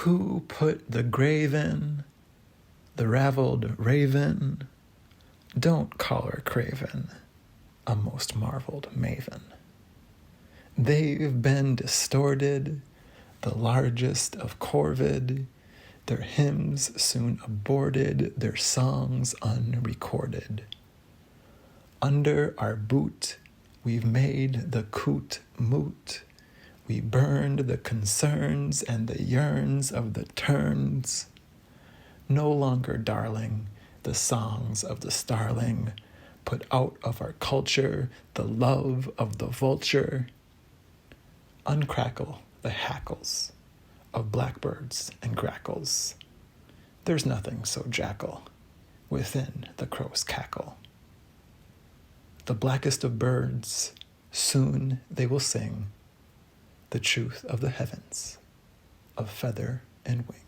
Who put the graven, the raveled raven? Don't call her craven, a most marveled maven. They've been distorted, the largest of corvid, their hymns soon aborted, their songs unrecorded. Under our boot, we've made the coot moot. We burned the concerns and the yearns of the terns. No longer darling, the songs of the starling, put out of our culture the love of the vulture. Uncrackle the hackles of blackbirds and grackles. There's nothing so jackal within the crow's cackle. The blackest of birds, soon they will sing the truth of the heavens, of feather and wing.